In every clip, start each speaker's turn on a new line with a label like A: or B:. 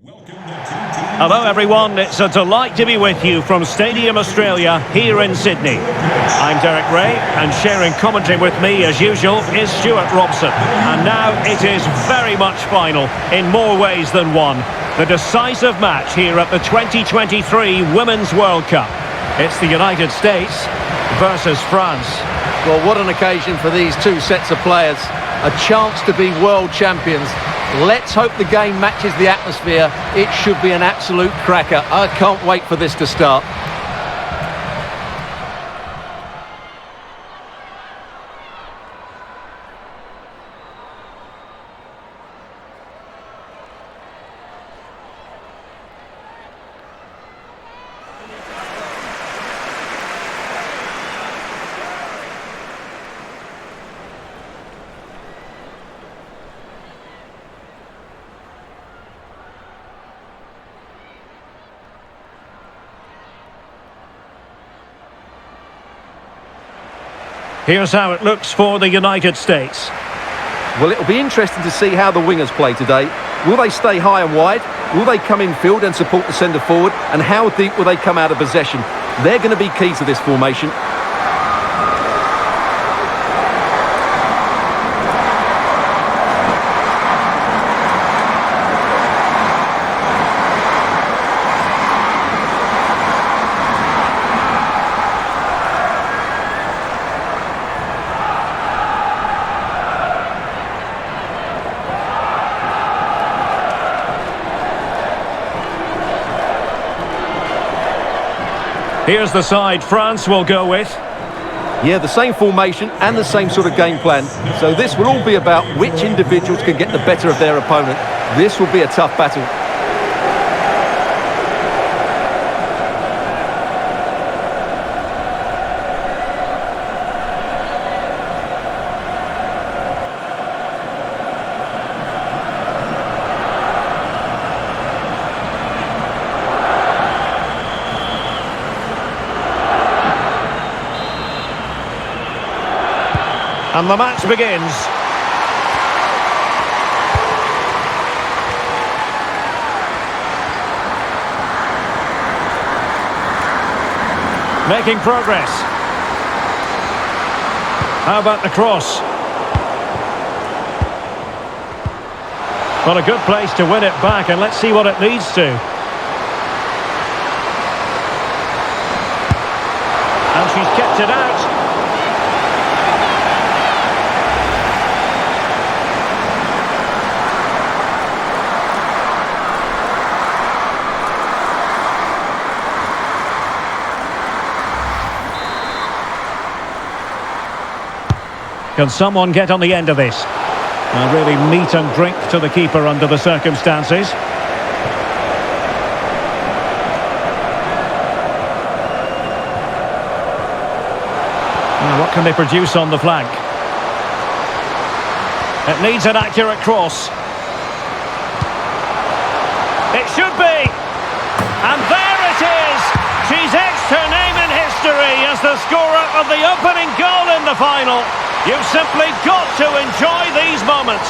A: Hello everyone, it's a delight to be with you from Stadium Australia here in Sydney. I'm Derek Ray, and sharing commentary with me as usual is Stuart Robson. And now it is very much final in more ways than one. The decisive match here at the 2023 Women's World Cup. It's the United States versus France.
B: Well, what an occasion for these two sets of players. A chance to be world champions. Let's hope the game matches the atmosphere. It should be an absolute cracker. I can't wait for this to start.
A: Here's how it looks for the United States.
B: Well, it'll be interesting to see how the wingers play today. Will they stay high and wide? Will they come in field and support the centre forward? And how deep will they come out of possession? They're going to be key to this formation.
A: Here's the side France will go with.
B: Yeah, the same formation and the same sort of game plan. So this will all be about which individuals can get the better of their opponent. This will be a tough battle.
A: And the match begins. Making progress. How about the cross? Well, a good place to win it back, and let's see what it leads to. And she's kept it out. Can someone get on the end of this? Well, really meat and drink to the keeper under the circumstances. Now, what can they produce on the flank? It needs an accurate cross. It should be! And there it is! She's etched her name in history as the scorer of the opening goal in the final. You've simply got to enjoy these moments.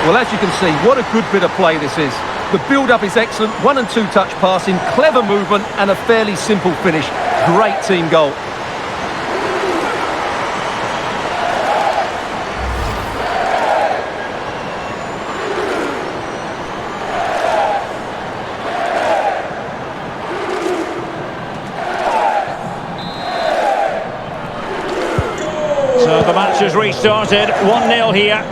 B: Well, as you can see, what a good bit of play this is. The build-up is excellent, 1- and 2-touch passing, clever movement and a fairly simple finish. Great team goal.
A: So the match has restarted, 1-0 here.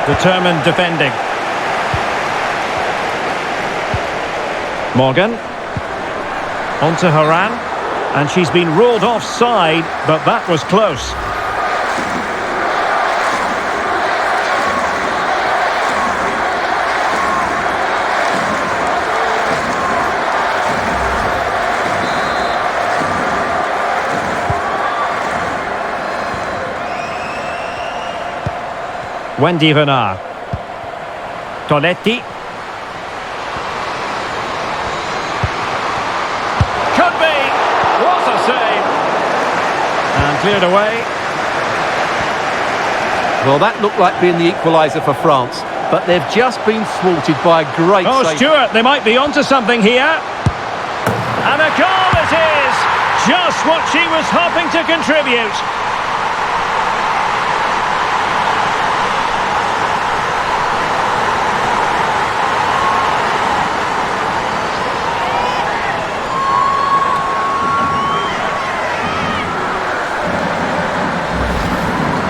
A: Determined defending. Morgan. On to Haran. And she's been ruled offside, but that was close. Wendy Venard. Tonetti. Could be! cleared away.
B: Well, that looked like being the equaliser for France, but they've just been thwarted by a great
A: Oh,
B: save.
A: Stuart, they might be onto something here. And a goal it is! Just what she was hoping to contribute.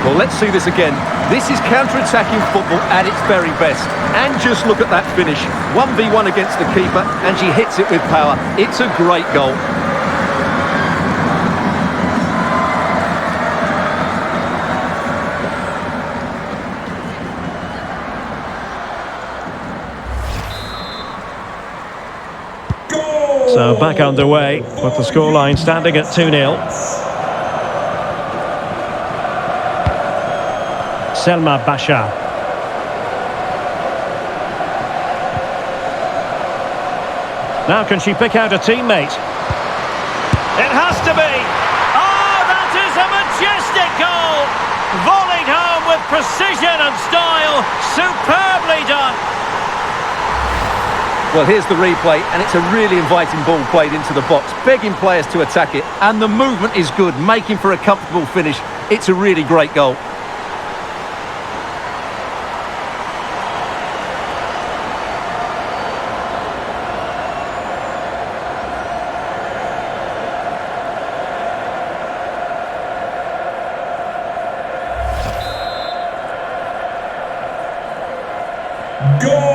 B: Well, let's see this again. This is counter-attacking football at its very best. And just look at that finish. 1v1 against the keeper, and she hits it with power. It's a great goal.
A: So back underway with the scoreline standing at 2-0. Selma Basha. Now can she pick out a teammate? It has to be! Oh, that is a majestic goal! Volleyed home with precision and style. Superbly done!
B: Well, here's the replay, and it's a really inviting ball played into the box, begging players to attack it, and the movement is good, making for a comfortable finish. It's a really great goal.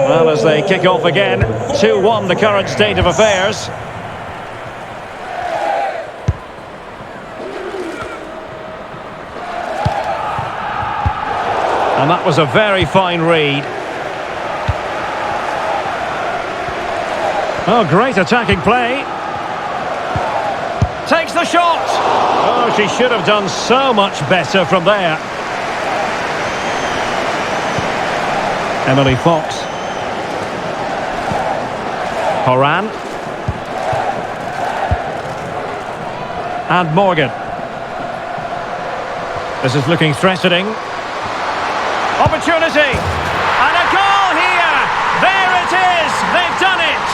A: Well, as they kick off again, 2-1 the current state of affairs. And that was a very fine read. Oh, great attacking play. Takes the shot. Oh, she should have done so much better from there. Emily Fox. Horan. And Morgan. This is looking threatening. Opportunity. And a goal here. There it is. They've done it.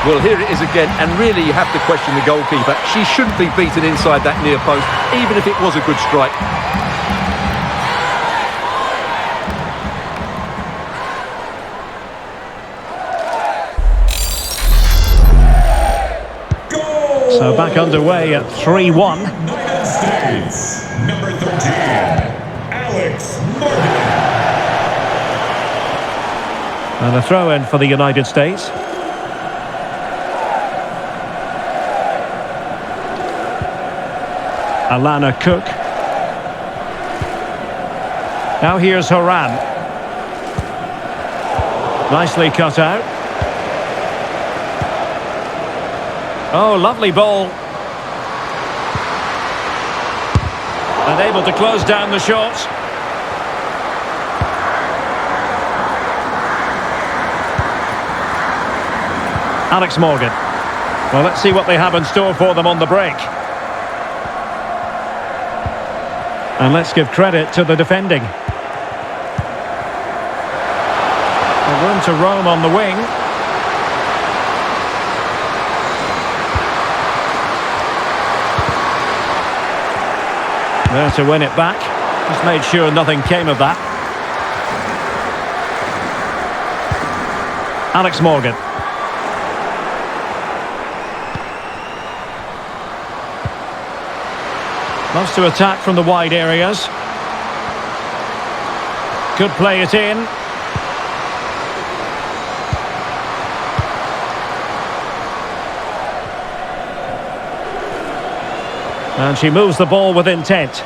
B: Well, here it is again, and really you have to question the goalkeeper. She shouldn't be beaten inside that near post, even if it was a good strike.
A: So back underway at 3-1.
C: United States, number 13, Alex Morgan.
A: And a throw-in for the United States. Alana Cook. Now here's Horan. Nicely cut out. Oh, lovely ball. And able to close down the shot. Alex Morgan. Well, let's see what they have in store for them on the break. And let's give credit to the defending. Room to roam on the wing. There to win it back. Just made sure nothing came of that. Alex Morgan. Loves to attack from the wide areas. Could play it in. And she moves the ball with intent.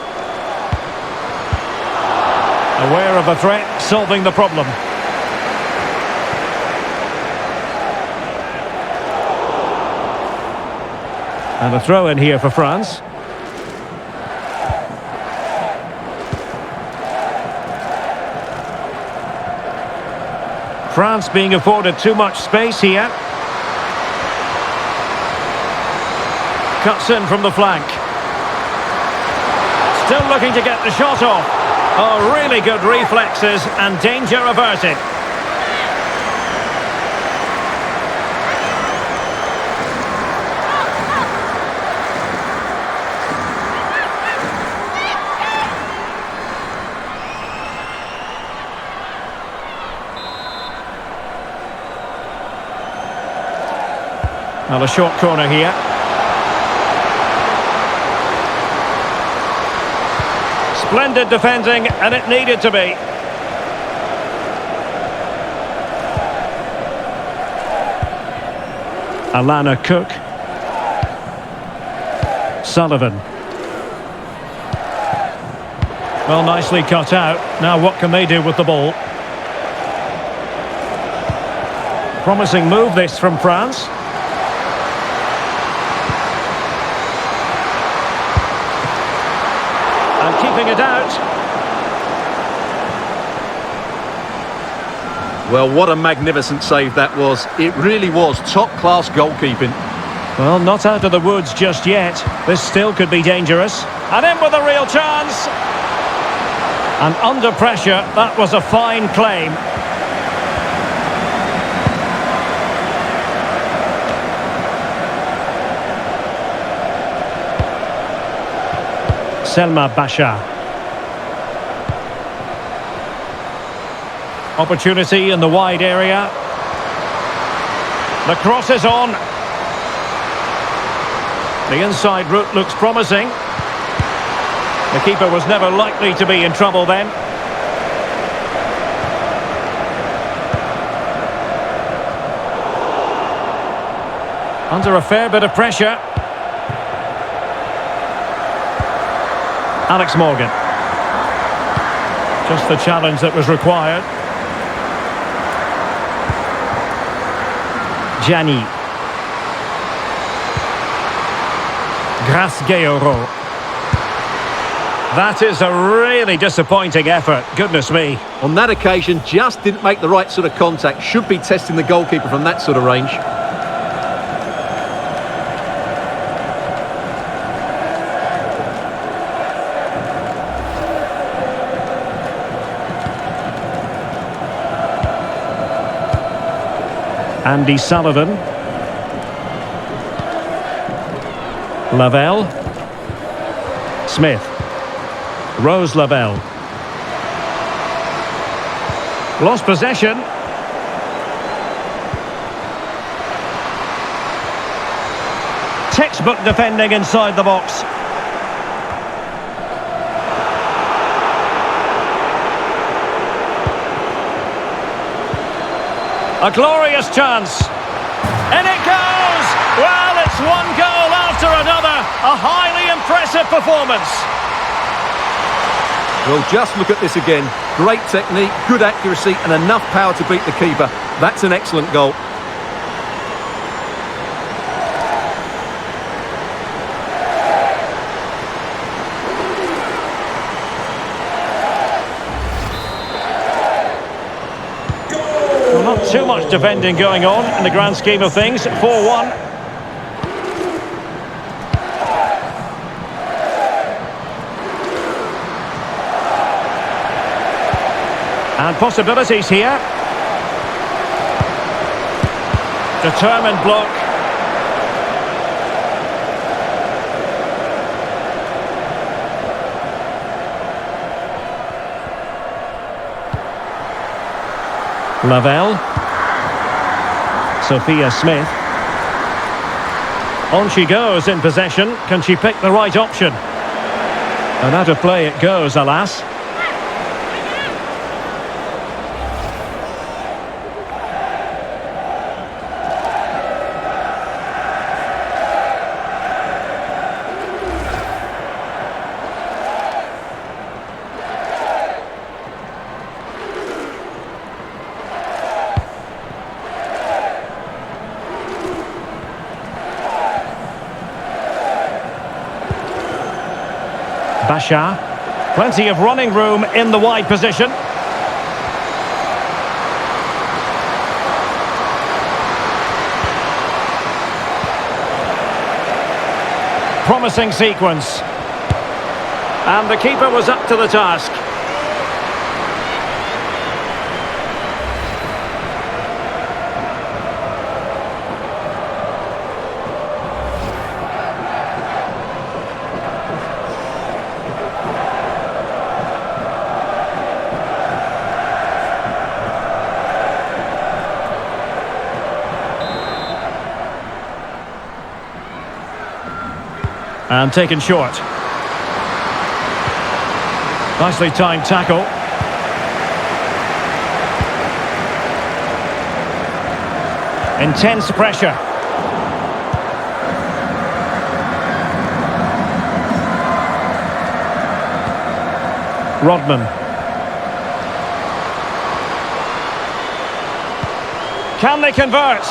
A: Aware of the threat, solving the problem. And a throw in here for France. France being afforded too much space here. Cuts in from the flank. Still looking to get the shot off. Oh, really good reflexes and danger averted. Well, a short corner here. Splendid defending, and it needed to be. Alana Cook. Sullivan. Well, nicely cut out. Now what can they do with the ball? Promising move this from France. And keeping it out.
B: Well, what a magnificent save that was. It really was top-class goalkeeping.
A: Well, not out of the woods just yet. This still could be dangerous. And in with a real chance. And under pressure, that was a fine claim. Selma Bashar. Opportunity in the wide area. The cross is on. The inside route looks promising. The keeper was never likely to be in trouble then. Under a fair bit of pressure. Alex Morgan. Just the challenge that was required. Gianni. Grasgueiro. That is a really disappointing effort, goodness me.
B: On that occasion, just didn't make the right sort of contact. Should be testing the goalkeeper from that sort of range.
A: Andy Sullivan. Lavelle. Smith. Rose Lavelle. Lost possession. Textbook defending inside the box. A glorious chance. And it goes! Well, it's one goal after another. A highly impressive performance.
B: Well, just look at this again. Great technique, good accuracy, and enough power to beat the keeper. That's an excellent goal.
A: Well, not too much defending going on in the grand scheme of things. 4-1. And possibilities here. Determined block. Lavelle. Sophia Smith. On she goes in possession. Can she pick the right option? And out of play it goes, alas. Bashar. Plenty of running room in the wide position. Promising sequence. And the keeper was up to the task. And taken short. Nicely timed tackle. Intense pressure. Rodman. Can they convert?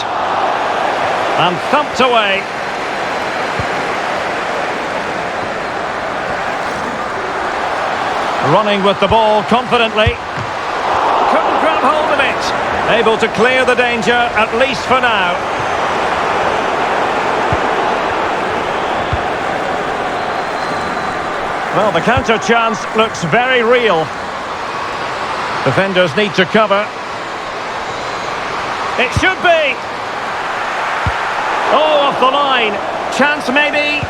A: And thumped away. Running with the ball confidently. Couldn't grab hold of it. Able to clear the danger, at least for now. Well, the counter chance looks very real. Defenders need to cover. It should be. Oh, off the line. Chance maybe.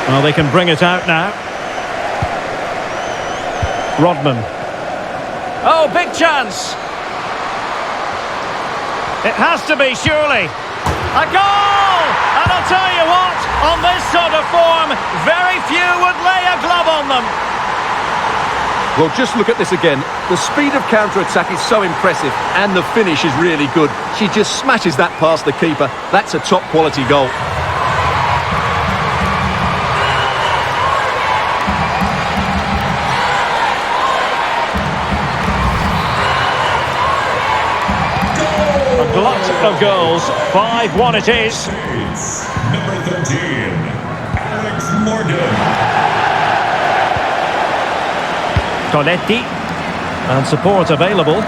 A: Well, they can bring it out now. Rodman. Oh, big chance. It has to be, surely. A goal! And I'll tell you what, on this sort of form, very few would lay a glove on them.
B: Well, just look at this again. The speed of counter-attack is so impressive, and the finish is really good. She just smashes that past the keeper. That's a top-quality goal.
A: A glut of goals. 5-1 it is.
C: States, number 13, Alex Morgan.
A: Coletti. And support available.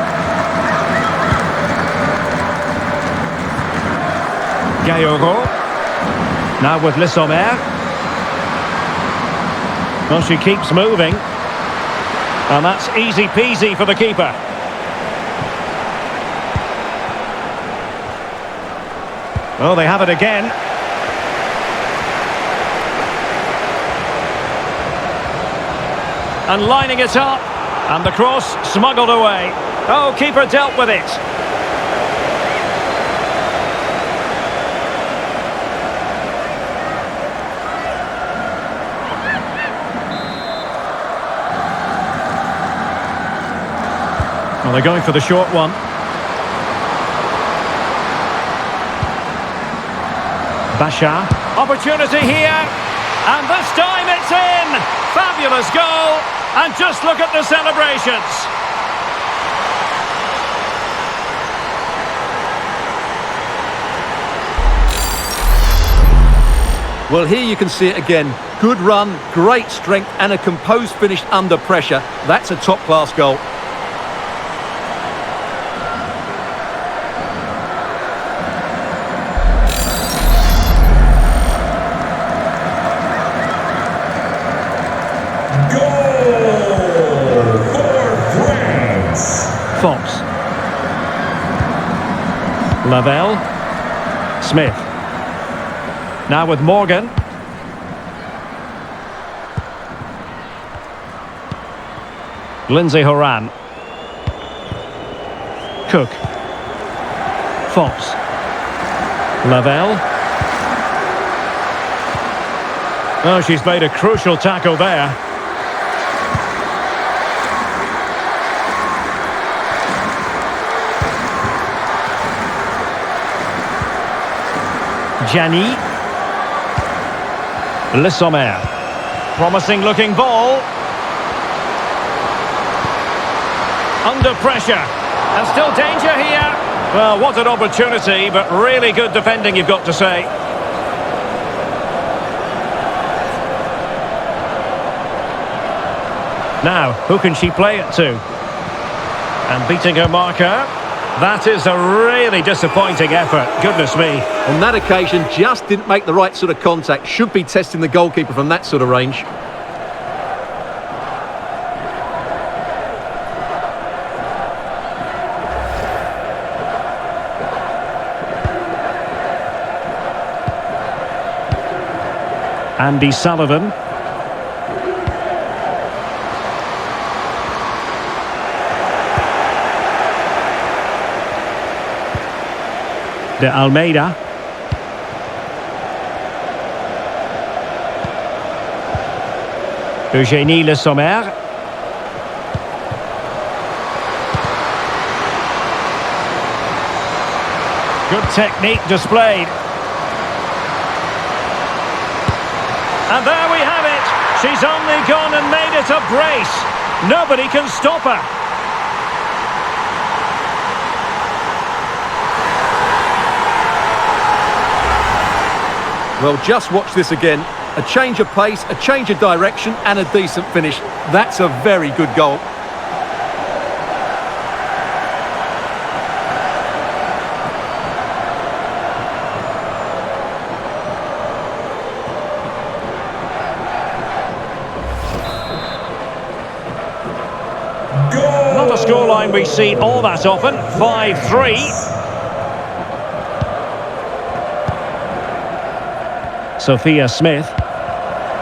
A: Gayoro. Now with Le Sommer. Well, she keeps moving. And that's easy peasy for the keeper. Oh, they have it again. And lining it up. And the cross smuggled away. Oh, keeper dealt with it. Well, they're going for the short one. Bashar. Opportunity here. And this time it's in. Fabulous goal. And just look at the celebrations.
B: Well, here you can see it again. Good run, great strength, and a composed finish under pressure. That's a top-class goal.
A: Fox. Lavelle. Smith. Now with Morgan. Lindsay Horan. Cook. Fox. Lavelle. Oh, she's made a crucial tackle there. Gianni. Le Sommer. Promising looking ball. Under pressure. And still danger here. Well, what an opportunity, but really good defending, you've got to say. Now, who can she play it to? And beating her marker. That is a really disappointing effort. Goodness me.
B: On that occasion, just didn't make the right sort of contact. Should be testing the goalkeeper from that sort of range.
A: Andy Sullivan. De Almeida. Eugénie Le Sommer. Good technique displayed. And there we have it. She's only gone and made it a brace. Nobody can stop her.
B: Well, just watch this again. A change of pace, a change of direction, and a decent finish. That's a very good goal.
A: Not a scoreline we see all that often. 5-3. Sophia Smith.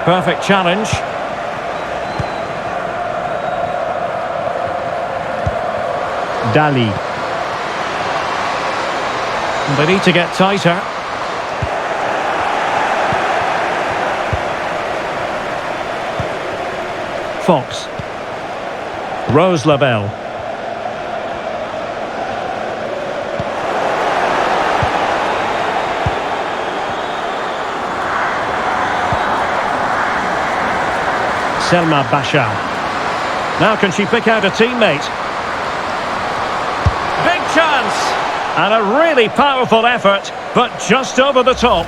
A: Perfect challenge. Dali. They need to get tighter. Fox. Rose Lavelle. Selma Bashar. Now can she pick out a teammate? Big chance! And a really powerful effort, but just over the top.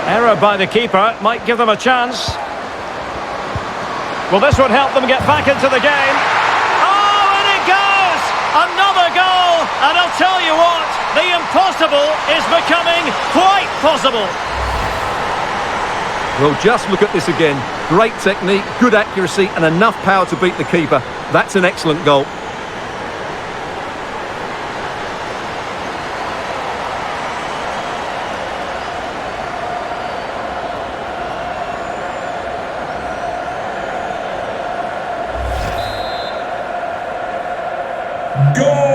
A: Error by the keeper might give them a chance. Well, this would help them get back into the game. Oh, and it goes! Another goal! And I'll tell you what, the impossible is becoming quite possible.
B: Well, just look at this again. Great technique, good accuracy, and enough power to beat the keeper. That's an excellent goal.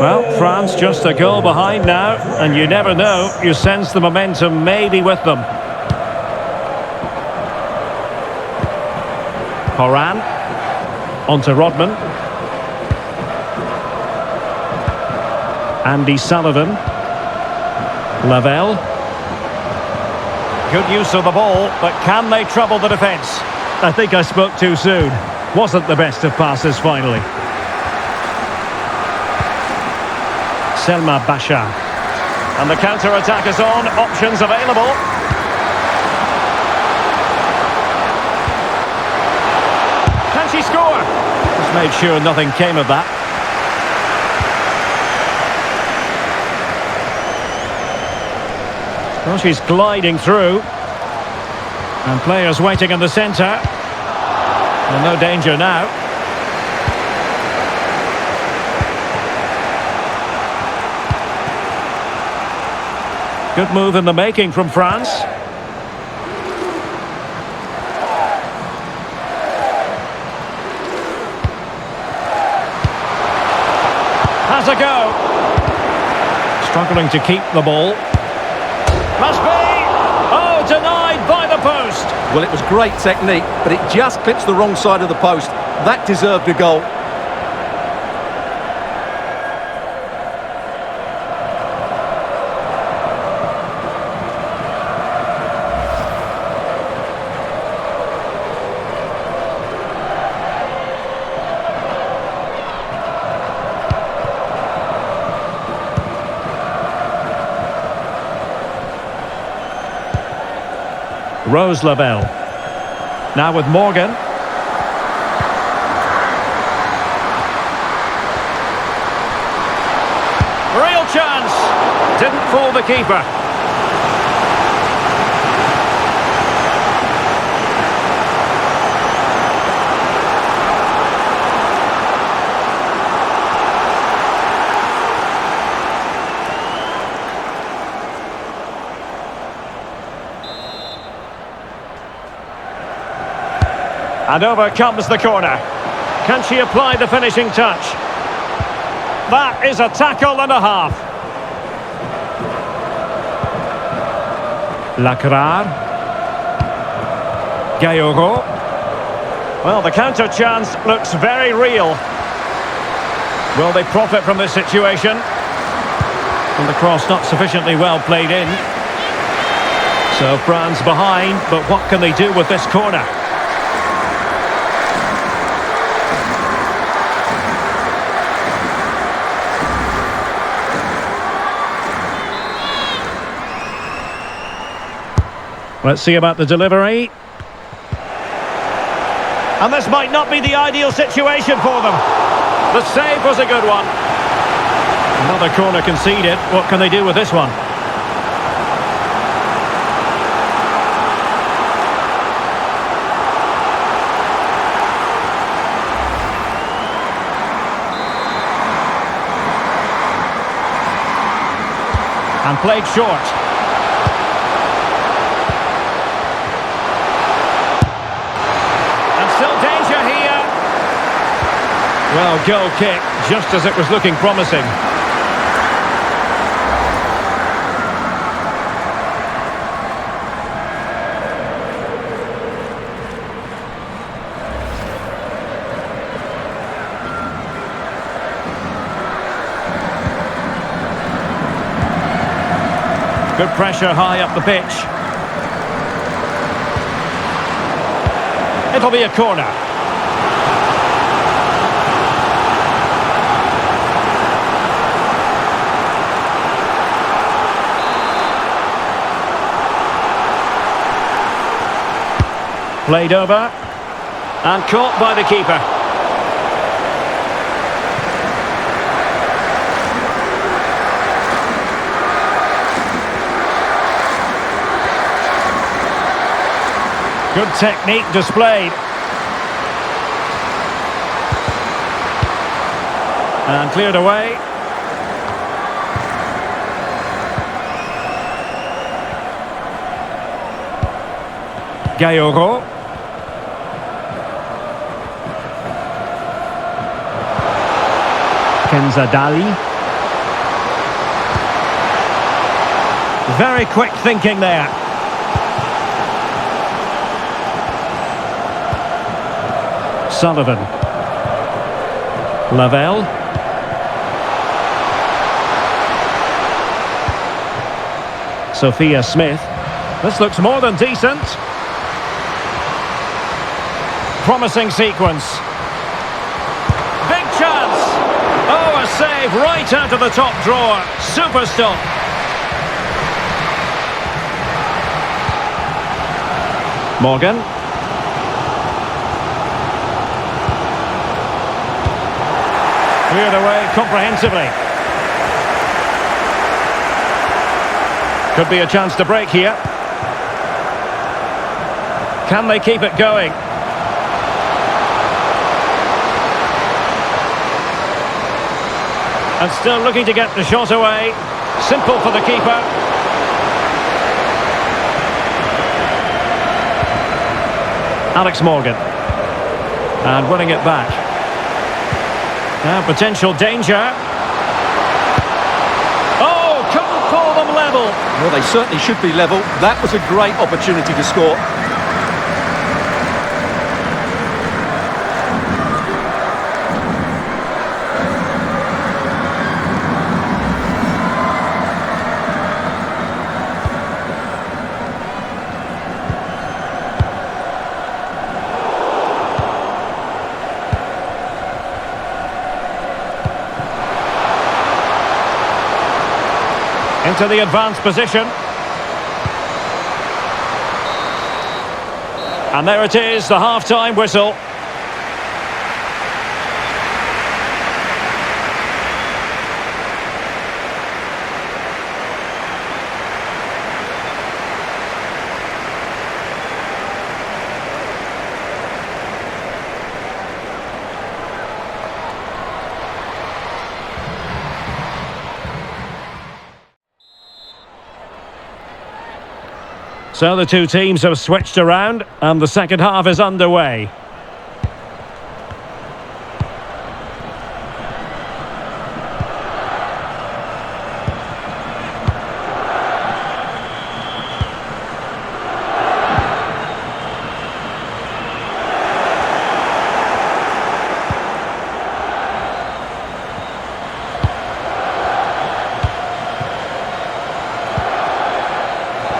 A: Well, France just a goal behind now, and you never know, you sense the momentum may be with them. Horan, onto Rodman. Andy Sullivan. Lavelle. Good use of the ball, but can they trouble the defence? I think I spoke too soon. Wasn't the best of passes finally. Selma Bashar. And the counter-attack is on, options available. Can she score? Just made sure nothing came of that. Well, she's gliding through. And players waiting in the centre. Well, no danger now. Good move in the making from France. Has a go. Struggling to keep the ball. Must be! Oh, denied by the post.
B: Well, it was great technique, but it just clips the wrong side of the post. That deserved a goal.
A: Rose Lavelle. Now with Morgan. Real chance. Didn't fool the keeper. And over comes the corner. Can she apply the finishing touch? That is a tackle and a half. Lacrar. Gayogo. Well, the counter chance looks very real. Will they profit from this situation? And the cross not sufficiently well played in. So France behind, but what can they do with this corner? Let's see about the delivery. And this might not be the ideal situation for them. The save was a good one. Another corner conceded. What can they do with this one? And played short. Well, goal kick, just as it was looking promising. Good pressure high up the pitch. It'll be a corner. Played over and caught by the keeper. Good technique displayed. And cleared away. Gayogo. Kenzadali. Very quick thinking there. Sullivan. Lavelle. Sophia Smith. This looks more than decent. Promising sequence. Big chance. Oh, a save right out of the top drawer. Super stop. Morgan. Cleared away comprehensively. Could be a chance to break here. Can they keep it going? And still looking to get the shot away. Simple for the keeper. Alex Morgan. And winning it back. Now potential danger. Oh, couldn't pull them level.
B: Well, they certainly should be level. That was a great opportunity to score.
A: Into the advanced position. And there it is, the half-time whistle. So the two teams have switched around and the second half is underway.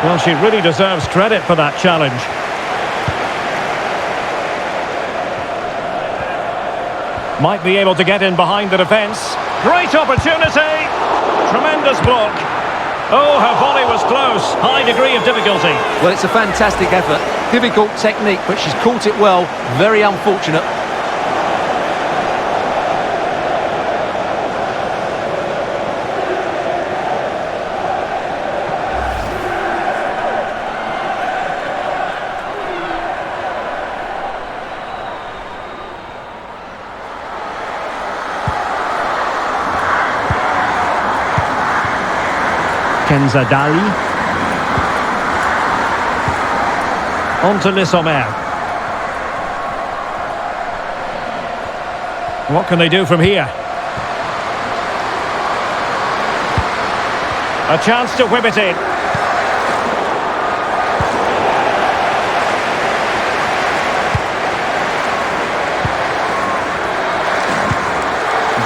A: Well, she really deserves credit for that challenge. Might be able to get in behind the defence. Great opportunity! Tremendous block. Oh, her volley was close. High degree of difficulty.
B: Well, it's a fantastic effort. Difficult technique, but she's caught it well. Very unfortunate.
A: Kenzadali. On to Lissomer. What can they do from here? A chance to whip it in.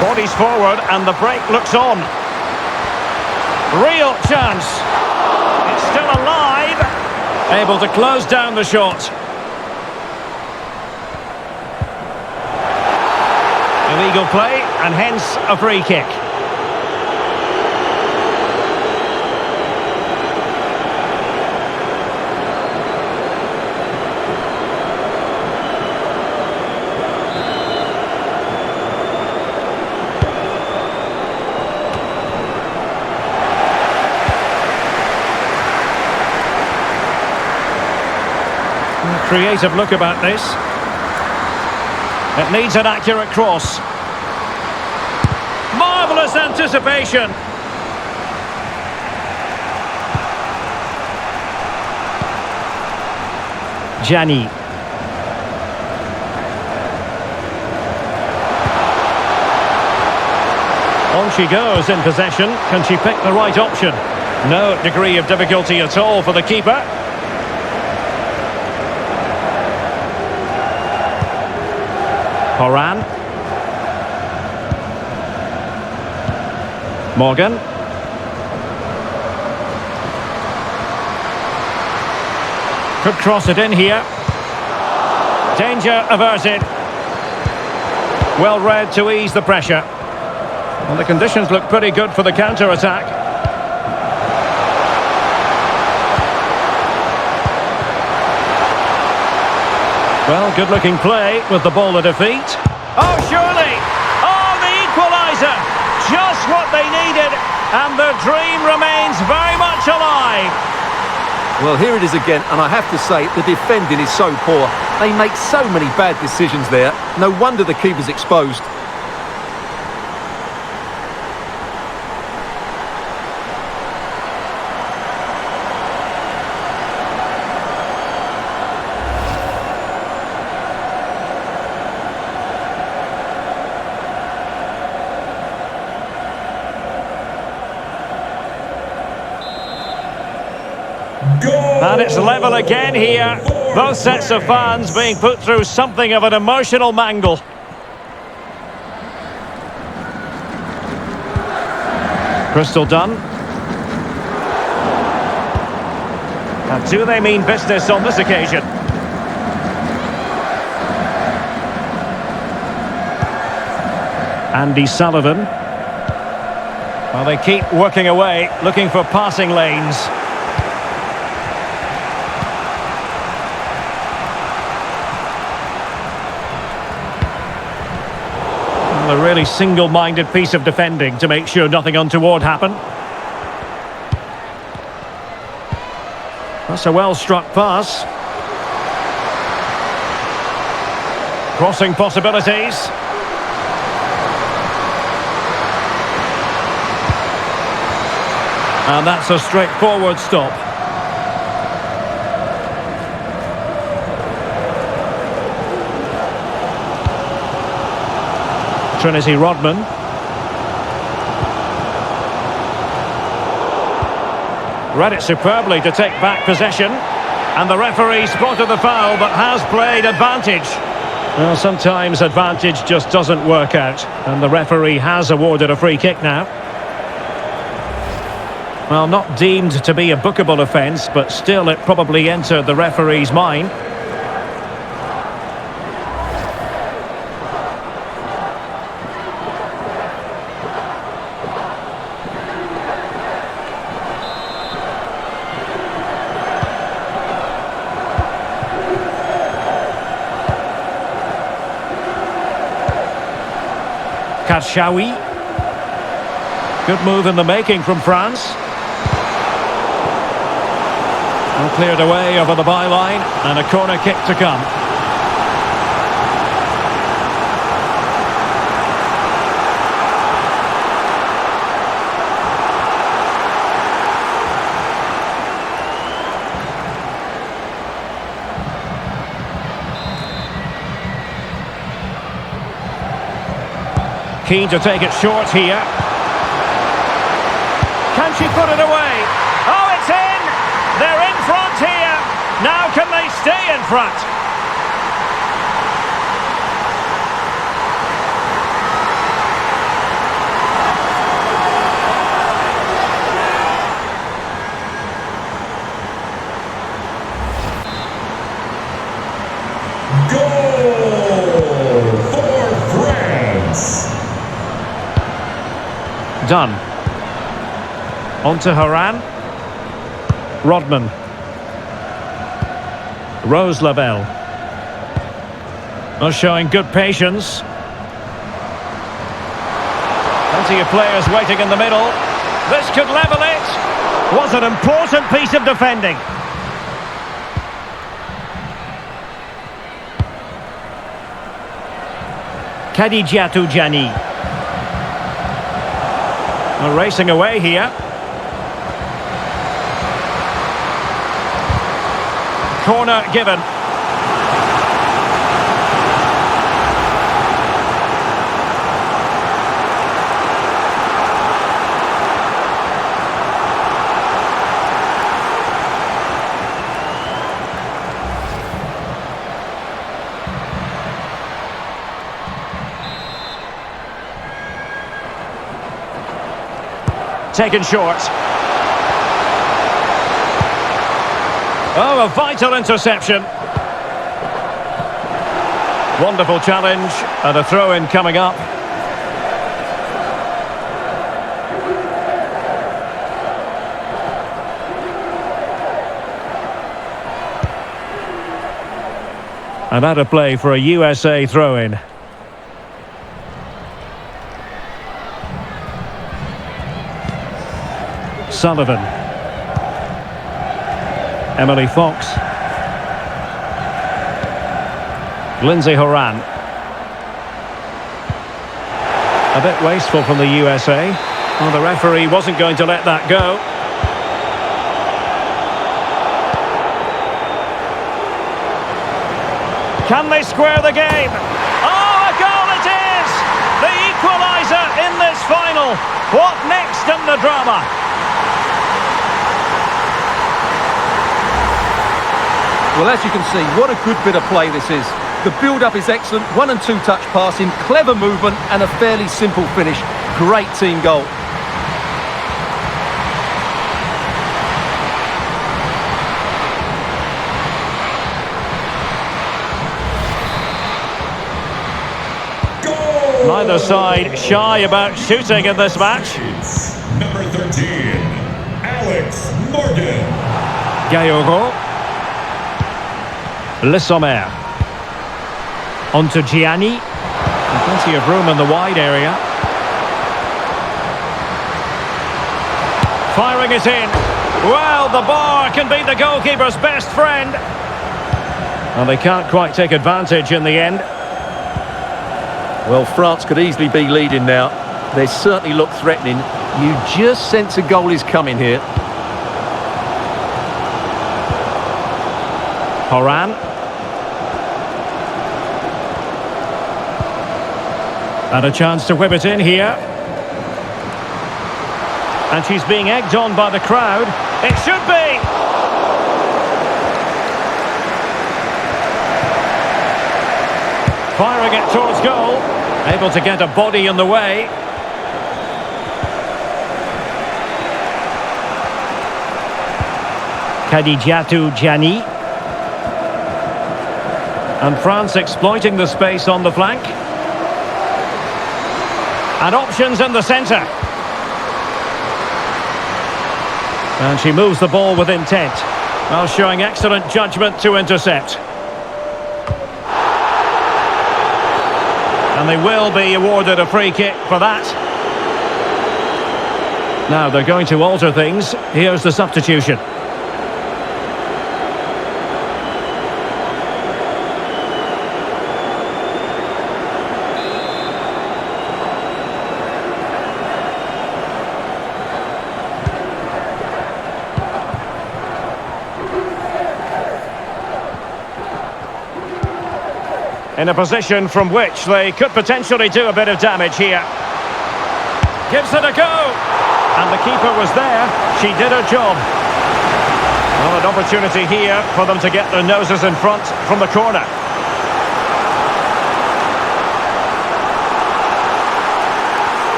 A: Bodies forward and the break looks on. Real chance. It's still alive. Able to close down the shot. Illegal play and hence a free kick. Creative look about this. It needs an accurate cross. Marvellous anticipation. Gianni. On she goes in possession. Can she pick the right option? No degree of difficulty at all for the keeper. Horan. Morgan. Could cross it in here. Danger averted. Well read to ease the pressure. And the conditions look pretty good for the counter-attack. Well, good-looking play with the ball at her feet. Oh, surely! Oh, the equaliser! Just what they needed, and the dream remains very much alive.
B: Well, here it is again, and I have to say, the defending is so poor. They make so many bad decisions there. No wonder the keeper's exposed.
A: And it's level again here. Both sets of fans being put through something of an emotional mangle. Crystal done. And do they mean business on this occasion? Andy Sullivan. Well, they keep working away, looking for passing lanes. really single-minded piece of defending to make sure nothing untoward happened. That's a well-struck pass. Crossing possibilities. And that's a straightforward stop. Trinity Rodman. Read it superbly to take back possession. And the referee spotted the foul but has played advantage. Well, sometimes advantage just doesn't work out. And the referee has awarded a free kick now. Well, not deemed to be a bookable offence, but still it probably entered the referee's mind. Katshawi. Good move in the making from France. And cleared away over the byline, and a corner kick to come. Keen to take it short here. Can she put it away? Oh, it's in! They're in front here. Now can they stay in front?
C: Goal for France.
A: Done. On to Haran. Rodman. Rose Lavelle. Oh, showing good patience. Plenty of players waiting in the middle. This could level it. Was an important piece of defending. Khadijatou Jani. Racing away here. Corner given. Taken short. Oh, a vital interception. Wonderful challenge, and a throw-in coming up. And out of play for a USA throw-in. Sullivan. Emily Fox. Lindsay Horan. A bit wasteful from the USA. Well, the referee wasn't going to let that go. Can they square the game? Oh, a goal it is! The equaliser in this final. What next in the drama?
B: Well, as you can see, what a good bit of play this is. The build-up is excellent, 1- and 2-touch passing, clever movement and a fairly simple finish. Great team goal.
C: Goal!
A: Neither side shy about shooting in this match.
C: Number 13, Alex Morgan.
A: Gayoro. Le Sommer. On to Gianni. And plenty of room in the wide area. Firing it in. Well, the bar can be the goalkeeper's best friend. And they can't quite take advantage in the end.
B: Well, France could easily be leading now. They certainly look threatening. You just sense a goal is coming here.
A: Horan. And a chance to whip it in here. And she's being egged on by the crowd. It should be! Firing it towards goal. Able to get a body in the way. Khadijatu Gianni. And France exploiting the space on the flank. And options in the centre. And she moves the ball with intent, while showing excellent judgment to intercept. And they will be awarded a free kick for that. Now they're going to alter things. Here's the substitution. In a position from which they could potentially do a bit of damage here. Gives it a go. And the keeper was there. She did her job. Well, an opportunity here for them to get their noses in front from the corner.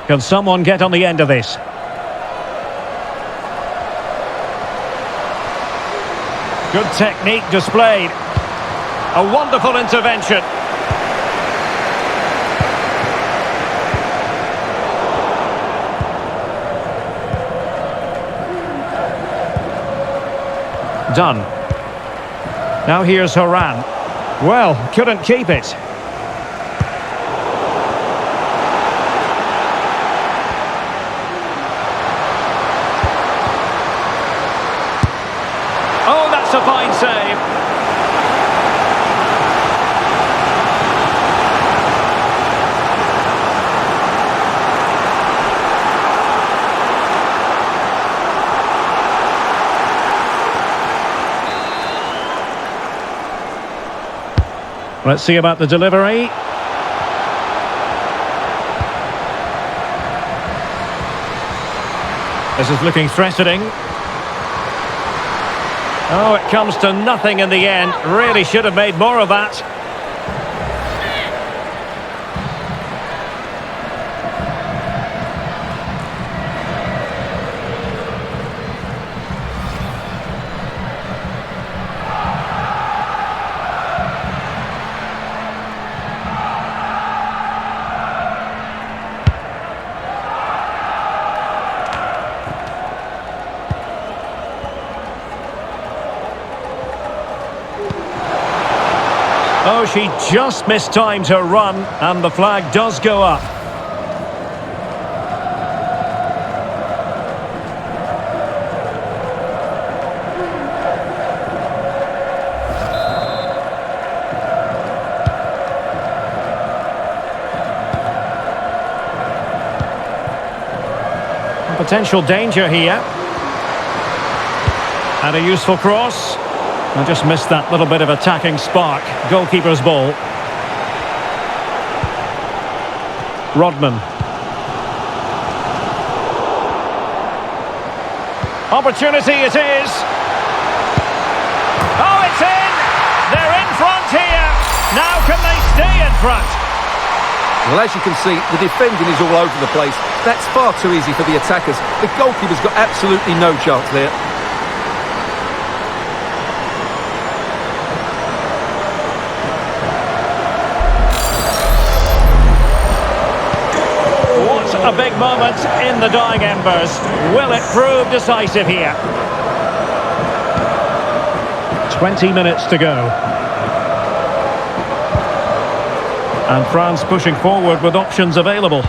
A: Can someone get on the end of this? Good technique displayed. A wonderful intervention. Done. Now here's Horan. Well, couldn't keep it. Oh, that's a fine save. Let's see about the delivery. This is looking threatening. Oh, it comes to nothing in the end. Really should have made more of that. Oh, she just mistimed her run, and the flag does go up. Potential danger here. And a useful cross. I just missed that little bit of attacking spark. Goalkeeper's ball. Rodman. Opportunity it is. Oh, it's in! They're in front here. Now can they stay in front?
B: Well, as you can see, the defending is all over the place. That's far too easy for the attackers. The goalkeeper's got absolutely no chance there.
A: A big moment in the dying embers. Will it prove decisive here? 20 minutes to go. And France pushing forward with options available. Is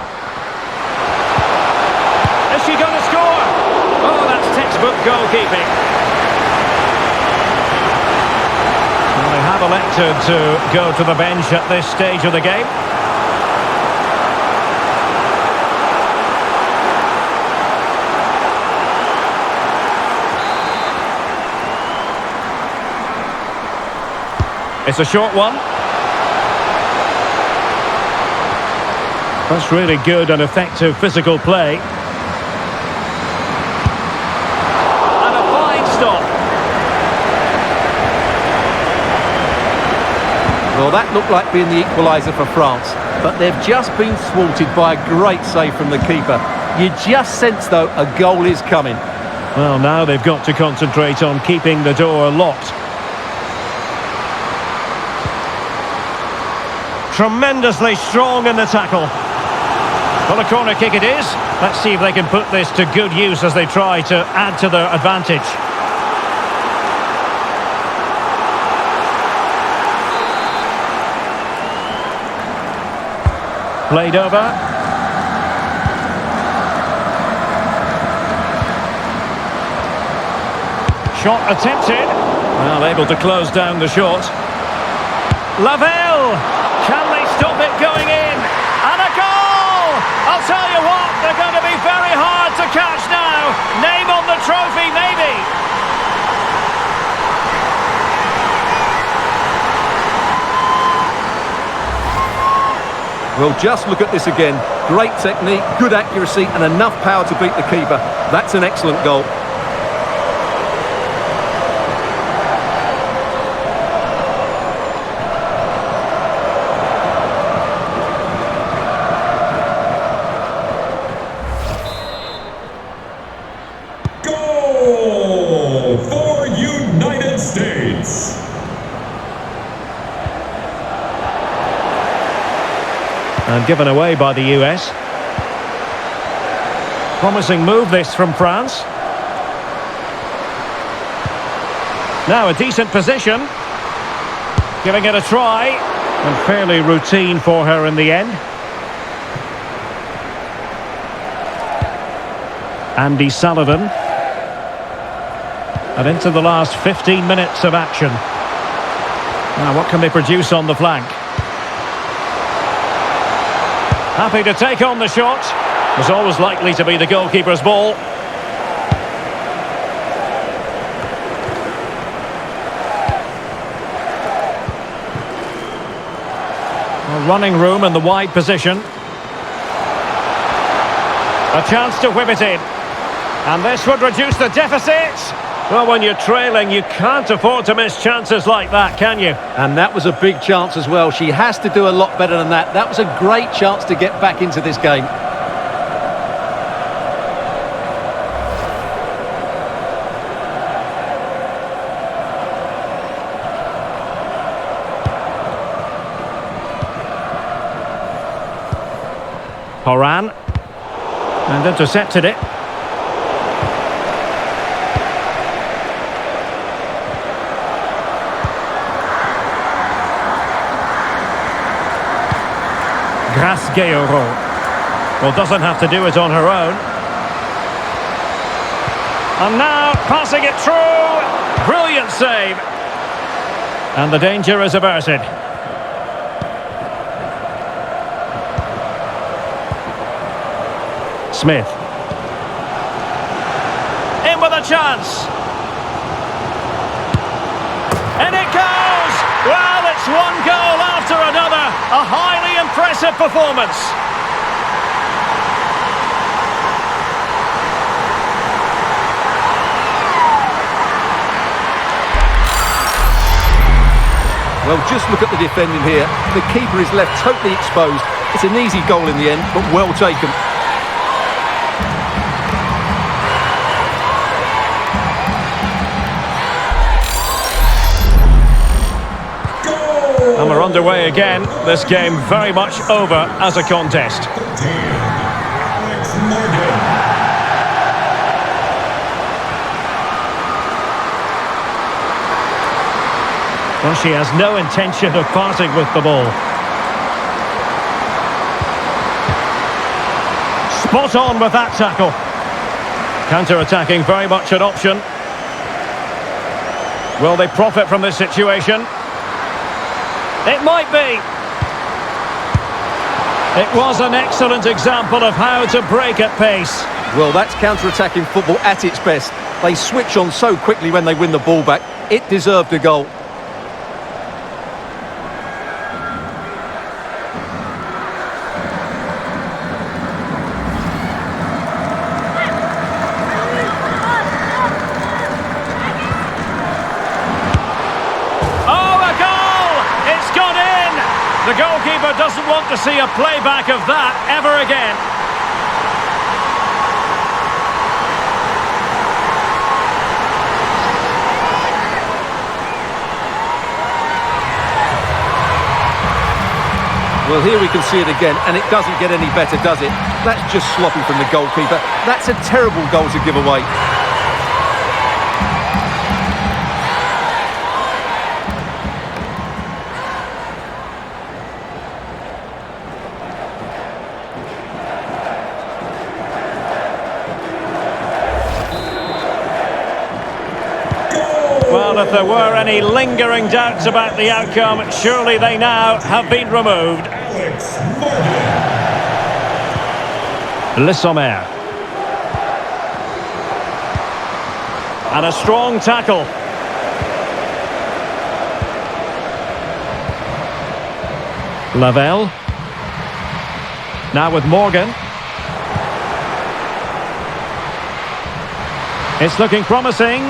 A: she going to score? Oh, that's textbook goalkeeping. Well, they have elected to go to the bench at this stage of the game. It's a short one. That's really good and effective physical play. And a fine stop.
B: Well, that looked like being the equaliser for France, but they've just been thwarted by a great save from the keeper. You just sense, though, a goal is coming.
A: Well, now they've got to concentrate on keeping the door locked. Tremendously strong in the tackle. Well, a corner kick it is. Let's see if they can put this to good use as they try to add to their advantage. Played over. Shot attempted. Well, able to close down the shot. Lavelle! Can they stop it going in? And a goal! I'll tell you what, they're going to be very hard to catch now. Name on the trophy, maybe.
B: Well, just look at this again. Great technique, good accuracy, and enough power to beat the keeper. That's an excellent goal.
C: Goal for United States.
A: And given away by the US. Promising move this from France. Now a decent position. Giving it a try. And fairly routine for her in the end. Andy Sullivan. And into the last 15 minutes of action. Now what can they produce on the flank? Happy to take on the shot. Was always likely to be the goalkeeper's ball. Well, running room in the wide position. A chance to whip it in. And this would reduce the deficit. Well, when you're trailing, you can't afford to miss chances like that, can you?
B: And that was a big chance as well. She has to do a lot better than that. That was a great chance to get back into this game.
A: Horan. And intercepted it. Grasgueiro. Well, doesn't have to do it on her own. And now passing it through. Brilliant save. And the danger is averted. Smith. In with a chance. And it goes! Well, it's one goal after another. A highly impressive performance.
B: Well, just look at the defending here. The keeper is left totally exposed. It's an easy goal in the end, but well taken.
A: And we're underway again. This game very much over as a contest.
C: Alex Morgan.
A: Well, she has no intention of parting with the ball. Spot on with that tackle. Counter-attacking, very much an option. Will they profit from this situation? It might be. It was an excellent example of how to break at pace.
B: Well, that's counter-attacking football at its best. They switch on so quickly when they win the ball back. It deserved a goal.
A: The goalkeeper doesn't want to see a playback of that ever again.
B: Well, here we can see it again, and it doesn't get any better, does it? That's just sloppy from the goalkeeper. That's a terrible goal to give away.
A: Well, if there were any lingering doubts about the outcome, surely they now have been removed. Le Sommer. And a strong tackle. Lavelle. Now with Morgan. It's looking promising.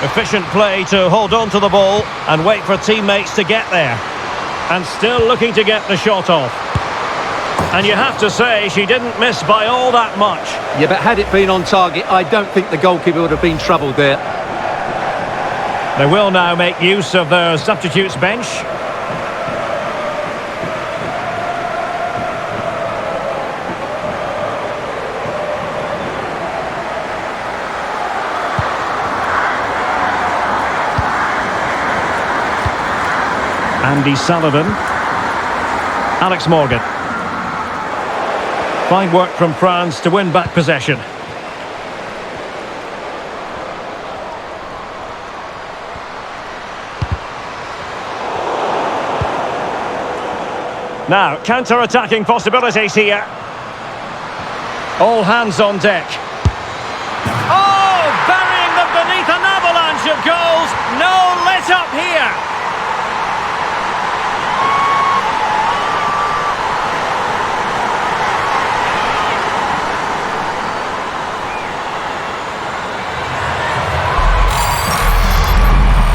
A: Efficient play to hold on to the ball and wait for teammates to get there. And still looking to get the shot off. And you have to say, she didn't miss by all that much.
B: Yeah, but had it been on target, I don't think the goalkeeper would have been troubled there.
A: They will now make use of their substitutes bench. Andy Sullivan. Alex Morgan. Fine work from France to win back possession. Now, counter-attacking possibilities here. All hands on deck. Oh, burying them beneath an avalanche of goals. No let up here.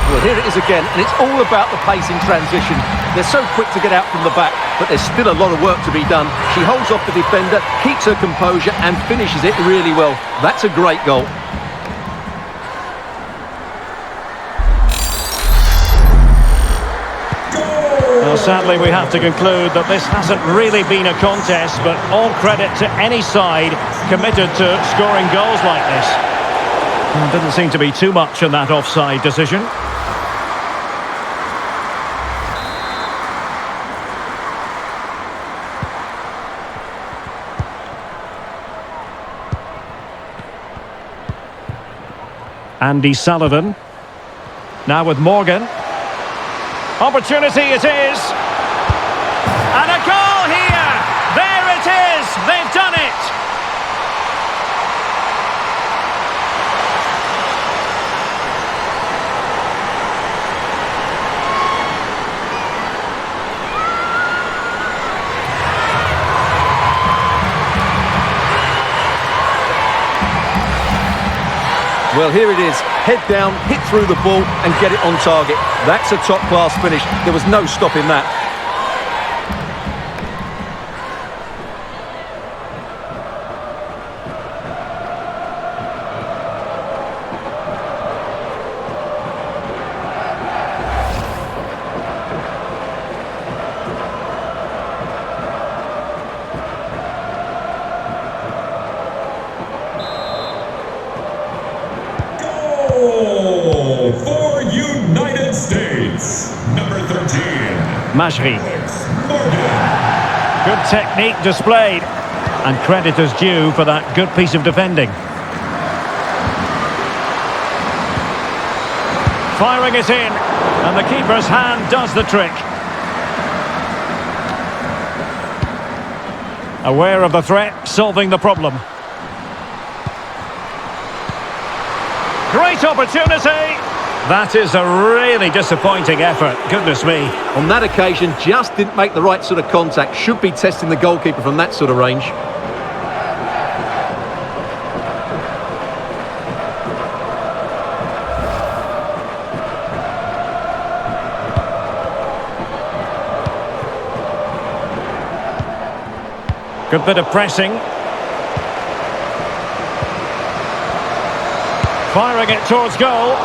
B: Well, here it is again, and it's all about the pace in transition. They're so quick to get out from the back, but there's still a lot of work to be done. She holds off the defender, keeps her composure, and finishes it really well. That's a great goal.
A: Well, sadly, we have to conclude that this hasn't really been a contest, but all credit to any side committed to scoring goals like this. Well, didn't seem to be too much in that offside decision. Andy Sullivan. Now with Morgan. Opportunity it is. And a goal here! There it is! They've done it!
B: Well, here it is. Head down, hit through the ball and get it on target. That's a top-class finish. There was no stopping that.
C: For United States.
A: Majri.
C: Morgan.
A: Good technique displayed. And credit is due for that good piece of defending. Firing it in. And the keeper's hand does the trick. Aware of the threat, solving the problem. Great opportunity! That is a really disappointing effort, goodness me.
B: On that occasion, just didn't make the right sort of contact. Should be testing the goalkeeper from that sort of range.
A: Good bit of pressing. Firing it towards goal.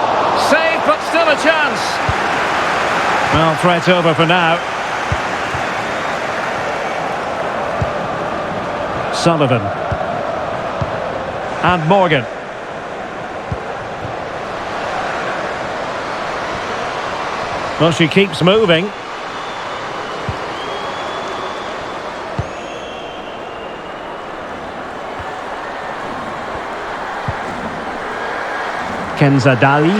A: Save, but still a chance. Well, threat over for now. Sullivan. And Morgan. Well, she keeps moving. Kenzadali.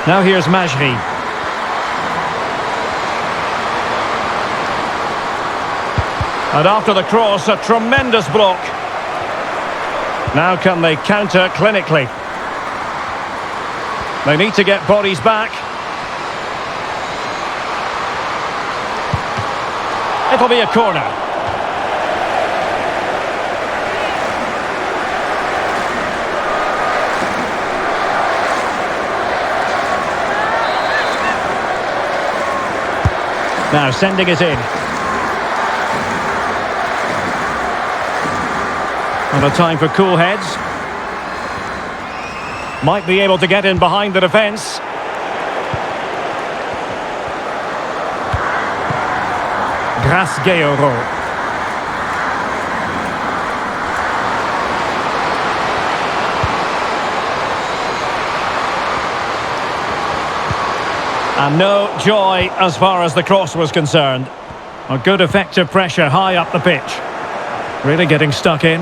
A: Now here's Majri. And after the cross, a tremendous block. Now can they counter clinically? They need to get bodies back. It'll be a corner. Now sending it in. And a time for cool heads. Might be able to get in behind the defence. Grasgeoro. And no joy as far as the cross was concerned. A good effective pressure high up the pitch. Really getting stuck in.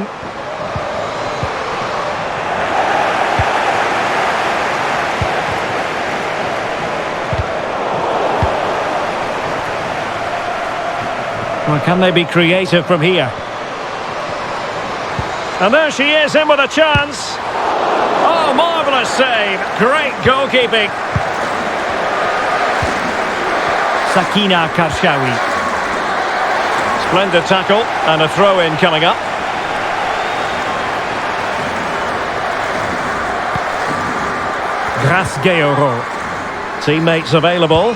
A: Well, can they be creative from here? And there she is, in with a chance. Oh, marvellous save. Great goalkeeping. Sakina Karshawi. Splendid tackle and a throw-in coming up. Grasgeoro. Teammates available.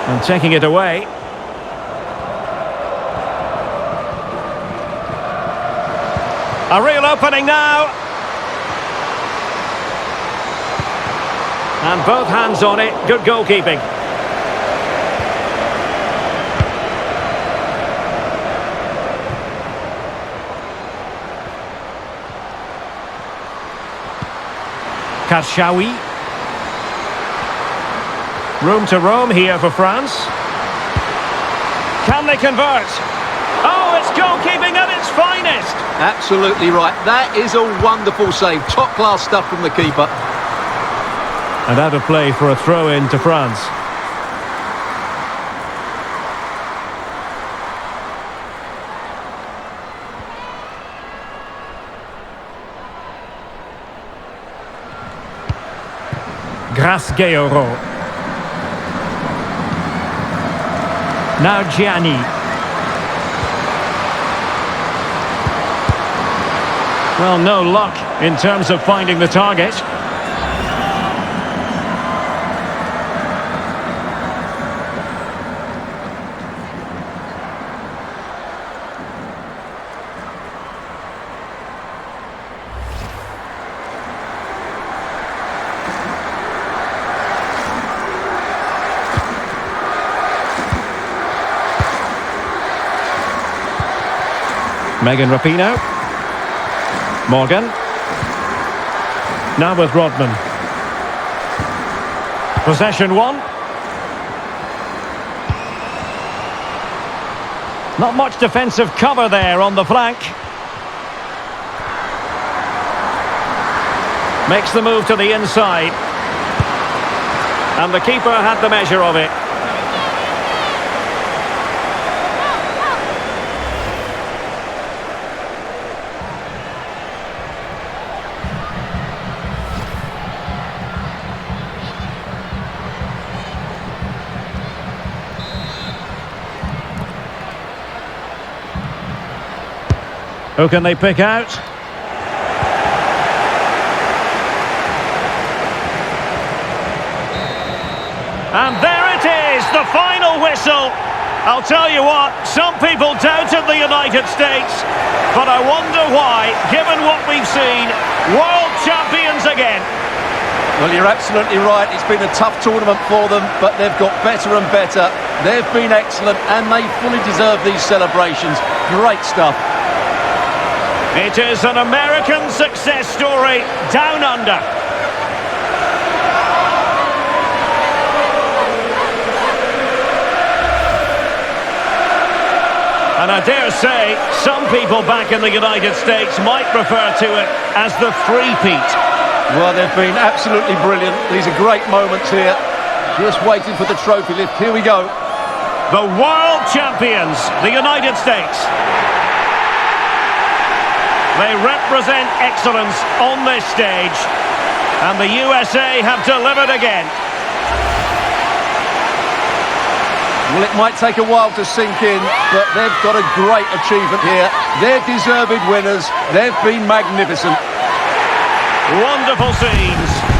A: And taking it away. A real opening now. And both hands on it. Good goalkeeping. Karshawi. Room to roam here for France. Can they convert? Oh, it's goalkeeping at its finest.
B: Absolutely right. That is a wonderful save. Top-class stuff from the keeper.
A: And out of play for a throw-in to France. Grasgeoro. Now Gianni. Well, no luck in terms of finding the target. Megan Rapinoe. Morgan. Now with Rodman. Possession one. Not much defensive cover there on the flank. Makes the move to the inside. And the keeper had the measure of it. Who can they pick out? And there it is, the final whistle. I'll tell you what, some people doubted the United States, but I wonder why, given what we've seen, world champions again.
B: Well, you're absolutely right. It's been a tough tournament for them, but they've got better and better. They've been excellent, and they fully deserve these celebrations. Great stuff.
A: It is an American success story down under. And I dare say, some people back in the United States might refer to it as the three-peat.
B: Well, they've been absolutely brilliant. These are great moments here. Just waiting for the trophy lift. Here we go.
A: The world champions, the United States. They represent excellence on this stage, and the USA have delivered again.
B: Well, it might take a while to sink in, but they've got a great achievement here. They're deserved winners. They've been magnificent.
A: Wonderful scenes.